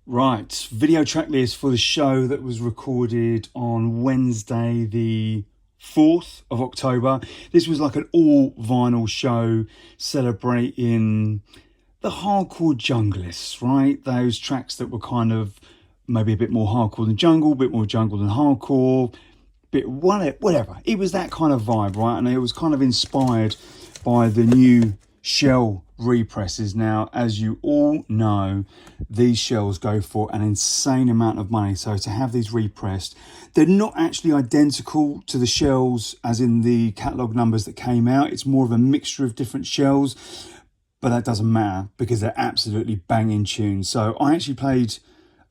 Right, video track list for the show that was recorded on Wednesday, the 4th of October. This was like an all vinyl show celebrating the hardcore junglists, right? Those tracks that were kind of maybe a bit more hardcore than jungle, a bit more jungle than hardcore, bit whatever. It was that kind of vibe, right? And it was kind of inspired by the new shell represses. Now, as you all know, these shells go for an insane amount of money. So to have these repressed, they're not actually identical to the shells as in the catalogue numbers that came out. It's more of a mixture of different shells, but that doesn't matter because they're absolutely banging tunes. So I actually played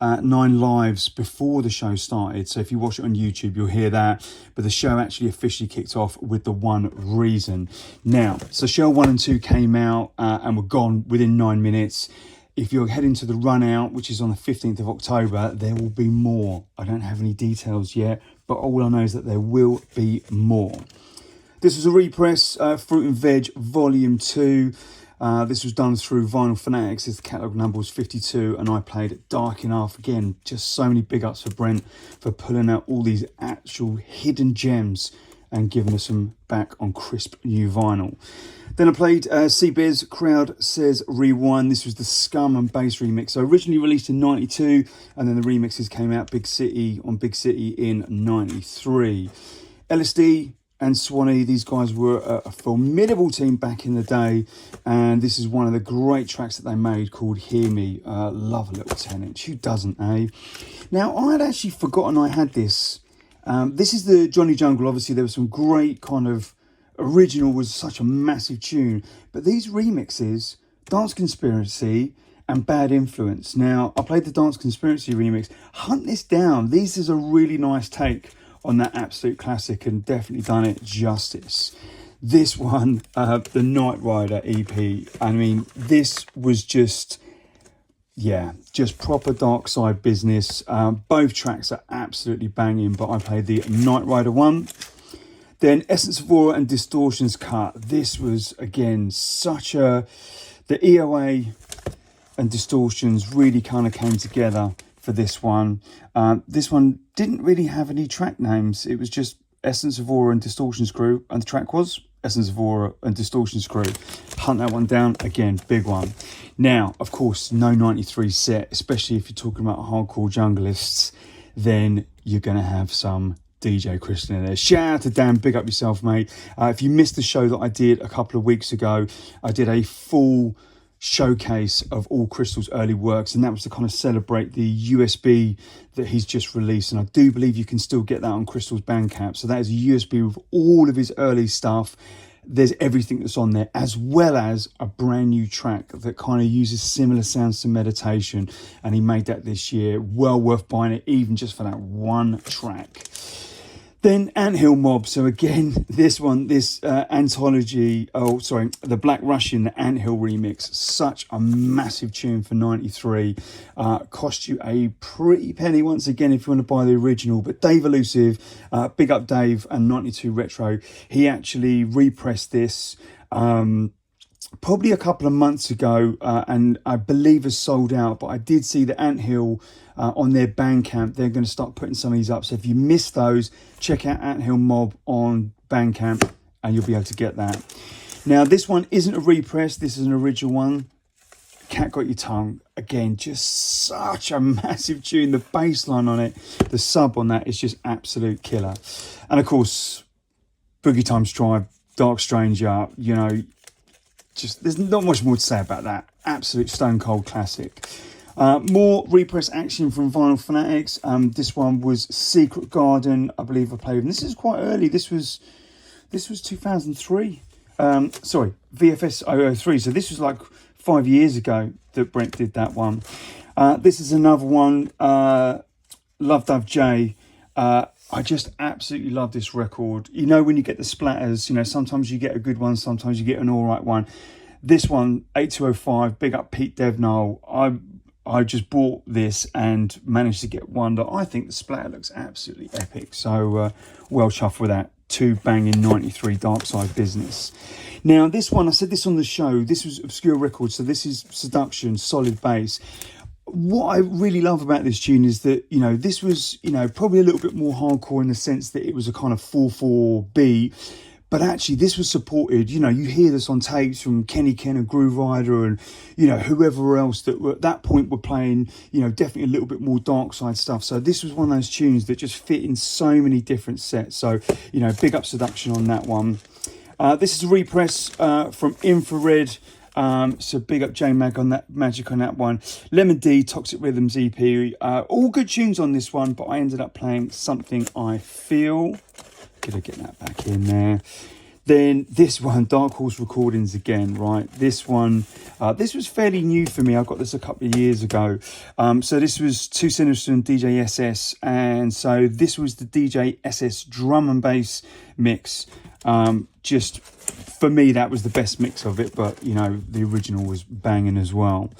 9 lives before the show started, so if you watch it on YouTube you'll hear that, but the show actually officially kicked off with the One Reason. Now, so Shell 1 and 2 came out and were gone within 9 minutes. If you're heading to the run out, which is on the 15th of October, there will be more. I don't have any details yet, but all I know is that there will be more. This was a repress, Fruit and Veg Volume 2. This was done through Vinyl Fanatics. His catalogue number was 52, and I played Dark Enough. Again, just so many big ups for Brent for pulling out all these actual hidden gems and giving us them back on crisp new vinyl. Then I played C-Biz, Crowd Says Rewind. This was the Scum and Bass remix. So originally released in 92, and then the remixes came out Big City on Big City in 93. LSD and Swanee, these guys were a formidable team back in the day, and this is one of the great tracks that they made called Hear Me. Love a little 10-inch, who doesn't, eh? Now, I had actually forgotten I had this. This is the Johnny Jungle. Obviously, there was some great kind of, original was such a massive tune, but these remixes, Dance Conspiracy and Bad Influence. Now, I played the Dance Conspiracy remix. Hunt this down. This is a really nice take on that absolute classic and definitely done it justice. This one, the Night Rider EP, I mean, this was just proper dark side business. Both tracks are absolutely banging, but I played the Night Rider one. Then Essence of Aura and Distortions cut. This was, again, the EOA and Distortions really kind of came together for this one. This one didn't really have any track names. It was just Essence of Aura and Distortions Crew, and the track was Essence of Aura and Distortions Crew. Hunt that one down, again, big one. Now, of course, no 93 set, especially if you're talking about hardcore junglists, then you're going to have some DJ Crystal in there. Shout out to Dan, big up yourself, mate. If you missed the show that I did a couple of weeks ago, I did a full showcase of all Crystal's early works, and that was to kind of celebrate the USB that he's just released, and I do believe you can still get that on Crystal's Bandcamp. So that is a USB with all of his early stuff. There's everything that's on there, as well as a brand new track that kind of uses similar sounds to Meditation, and he made that this year. Well worth buying it, even just for that one track. Then Anthill Mob. So again, this anthology, the Black Russian, the Anthill remix, such a massive tune for 93. Cost you a pretty penny once again if you want to buy the original. But Dave Elusive, big up Dave and 92 Retro, he actually repressed this probably a couple of months ago, and I believe has sold out. But I did see the Anthill on their Bandcamp. They're going to start putting some of these up. So if you missed those, check out Anthill Mob on Bandcamp and you'll be able to get that. Now, this one isn't a repress. This is an original one. Cat Got Your Tongue. Again, just such a massive tune. The bass line on it, the sub on that is just absolute killer. And of course, Boogie Times Tribe, Dark Stranger, you know, just there's not much more to say about that. Absolute stone cold classic. More repress action from Vinyl Fanatics. This one was Secret Garden, I believe I played with. And this is quite early. This was 2003. VFS 003. So this was like 5 years ago that Brent did that one. This is another one, Love Dove J. I just absolutely love this record. You know, when you get the splatters, you know, sometimes you get a good one, sometimes you get an all right one. This one, 8205, big up Pete Devnall. I just bought this and managed to get one that I think the splatter looks absolutely epic. So well chuffed with that. 2 banging 93 Dark Side business. Now this one, I said this on the show, this was Obscure Records, so this is Seduction, solid bass. what I really love about this tune is that, you know, this was, you know, probably a little bit more hardcore in the sense that it was a kind of 4/4 beat. But actually, this was supported, you know, you hear this on tapes from Kenny Ken and Groove Rider and, you know, whoever else that were at that point were playing, you know, definitely a little bit more dark side stuff. So this was one of those tunes that just fit in so many different sets. So, you know, big up Seduction on that one. This is a repress from Infrared. So big up J Mag on that, Magic on that one. Lemon D, Toxic Rhythms EP. All good tunes on this one, but I ended up playing Something I Feel. Gonna get that back in there. Then this one, Dark Horse Recordings again, right? This one, this was fairly new for me. I got this a couple of years ago. So this was Too Sinister and DJ SS. And so this was the DJ SS drum and bass mix. Just for me, that was the best mix of it. But, you know, the original was banging as well.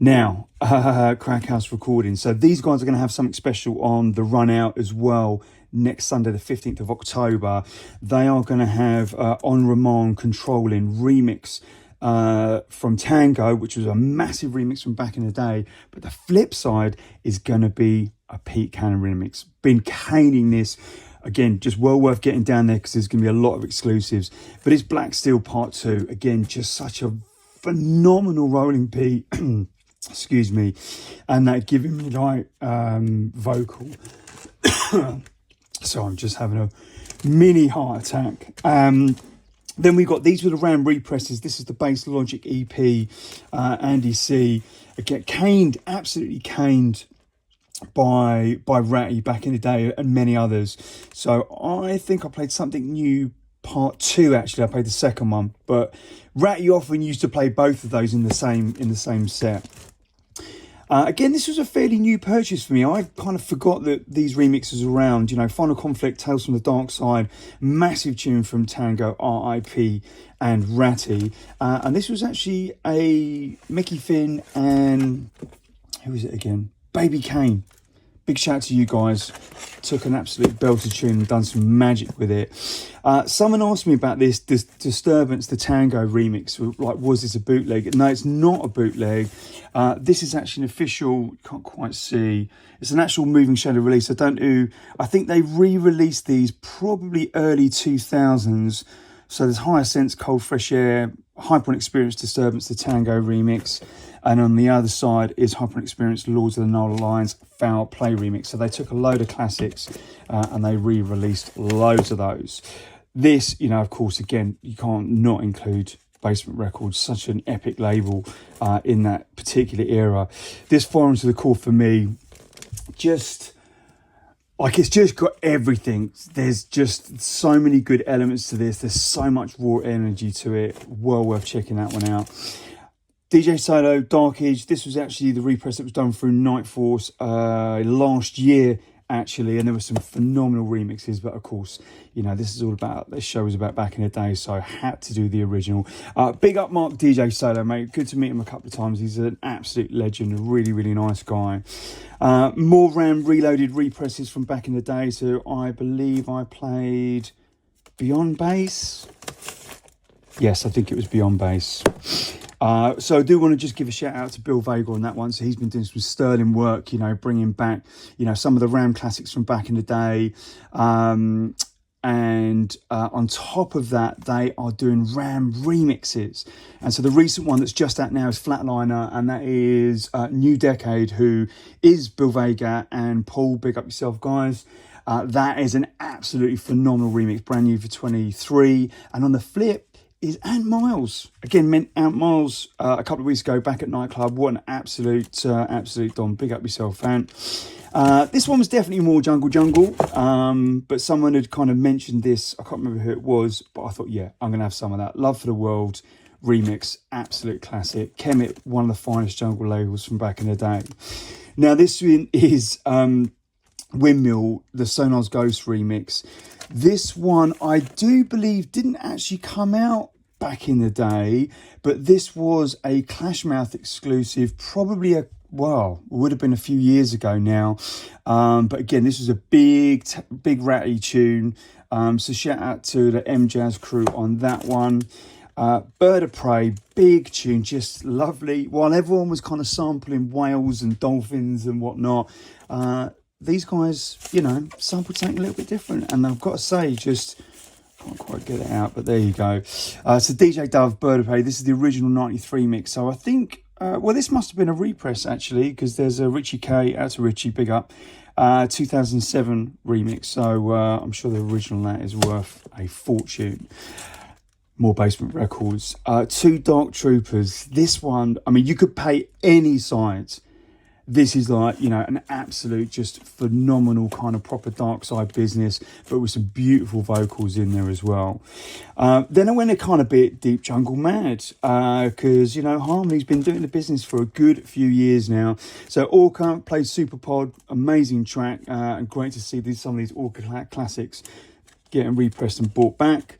Now, Crack House Recordings. So these guys are going to have something special on the run out as well. Next Sunday, the 15th of October, they are going to have On Remand Controlling remix from Tango, which was a massive remix from back in the day. But the flip side is going to be a Pete Cannon remix. Been caning this. Again, just well worth getting down there because there's going to be a lot of exclusives. But it's Black Steel Part 2. Again, just such a phenomenal rolling beat. Excuse me. And that giving me like vocal. So I'm just having a mini heart attack. Then we got, these were the Ram represses. This is the Bass Logic EP. Andy C. Again, caned, absolutely caned by Ratty back in the day and many others. So I think I played Something New Part 2, actually. I played the second one. But Ratty often used to play both of those in the same set. Again, this was a fairly new purchase for me. I kind of forgot that these remixes were around. You know, Final Conflict, Tales from the Dark Side, massive tune from Tango, R.I.P. and Ratty. And this was actually a Mickey Finn and, who was it again? Baby Kane. Big shout out to you guys. Took an absolute belter tune and done some magic with it. Someone asked me about this Disturbance, the Tango remix. Like, was this a bootleg? No, it's not a bootleg. This is actually an official, can't quite see. It's an actual Moving Shadow release. I think they re-released these probably early 2000s. So there's Higher Sense, Cold Fresh Air, Hyper Experience, Disturbance, the Tango remix. And on the other side is Hyper Experience, Lords of the Nola Lions, Foul Play remix. So they took a load of classics and they re-released loads of those. This, you know, of course, again, you can't not include Basement Records, such an epic label in that particular era. This Foreign to the Core for me, just like, it's just got everything. There's just so many good elements to this. There's so much raw energy to it. Well worth checking that one out. DJ Solo, Dark Age. This was actually the repress that was done through Night Force last year, actually, and there were some phenomenal remixes. But of course, you know, this show was about back in the day, so I had to do the original. Big up Mark DJ Solo, mate. Good to meet him a couple of times. He's an absolute legend, a really, really nice guy. More Ram Reloaded represses from back in the day. So I believe I played Beyond Bass. Yes, I think it was Beyond Bass. So I do want to just give a shout out to Bill Vega on that one. So he's been doing some sterling work, you know, bringing back, you know, some of the Ram classics from back in the day. And on top of that, they are doing Ram remixes. And so the recent one that's just out now is Flatliner, and that is New Decade, who is Bill Vega and Paul. Big up yourself, guys. That is an absolutely phenomenal remix, brand new for 23. And on the flip is Ant Miles. Again, met Ant Miles a couple of weeks ago back at Nightclub. What an absolute Dom. Big up yourself, Ant. This one was definitely more jungle, but someone had kind of mentioned this. I can't remember who it was, but I thought, yeah, I'm going to have some of that. Love for the World remix, absolute classic. Kemet, one of the finest jungle labels from back in the day. Now, this one is Windmill, the Sonar's Ghost remix. This one, I do believe, didn't actually come out back in the day, but this was a Clashmouth exclusive, probably it would have been a few years ago now. But again, this was a big Ratty tune. So shout out to the M Jazz crew on that one. Bird of Prey, big tune, just lovely. While everyone was kind of sampling whales and dolphins and whatnot, these guys, you know, sampled something a little bit different. And I've got to say, just can't quite get it out, but there you go. So DJ Dove, Bird of Prey, this is the original 93 mix. So I think, well, this must have been a repress actually, because there's a Richie K, out to Richie, big up, 2007 remix. So I'm sure the original that is worth a fortune. More Basement Records. Two Dark Troopers. This one, I mean, you could pay any sides. This is like, you know, an absolute just phenomenal kind of proper dark side business, but with some beautiful vocals in there as well. Then I went a kind of bit deep jungle mad, because, you know, Harmony's been doing the business for a good few years now. So Orca played Superpod, amazing track, and great to see some of these Orca classics getting repressed and brought back.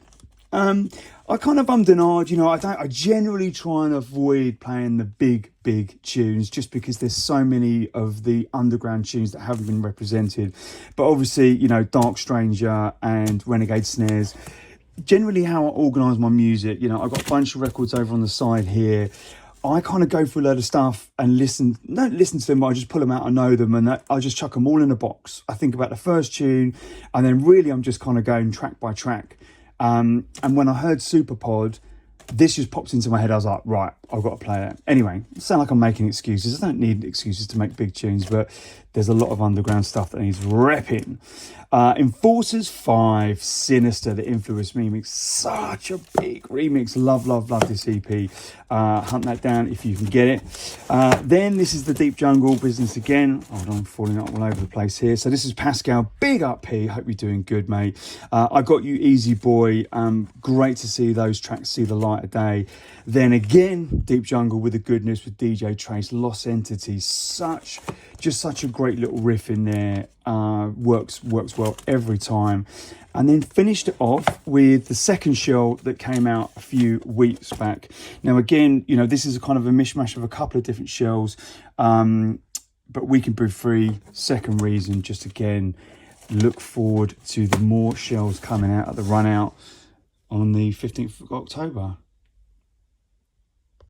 I kind of ummed and ahed, you know, I generally try and avoid playing the big tunes just because there's so many of the underground tunes that haven't been represented. But obviously, you know, Dark Stranger and Renegade Snares, generally how I organise my music, you know, I've got a bunch of records over on the side here. I kind of go through a load of stuff and don't listen to them, but I just pull them out, I know them, and I just chuck them all in a box. I think about the first tune, and then really I'm just kind of going track by track. And when I heard Superpod, this just popped into my head. I was like, right, I've got to play it. Anyway, it sounds like I'm making excuses. I don't need excuses to make big tunes, but there's a lot of underground stuff that needs repping. Enforcers 5, Sinister, the Influence remix. Such a big remix. Love this EP. Hunt that down if you can get it. Then this is the Deep Jungle business again. Hold on, I'm falling up all over the place here. So this is Pascal. Big up, P. Hope you're doing good, mate. I Got You, Easy Boy. Great to see those tracks see the light of day. Then again, Deep Jungle with the goodness with DJ Trace, Lost Entities. Such a great little riff in there. Works well every time. And then finished it off with the second shell that came out a few weeks back. Now again, you know, this is a kind of a mishmash of a couple of different shells, but Weekend Brew Free, second reason, just again look forward to the more shells coming out at the run out on the 15th of October.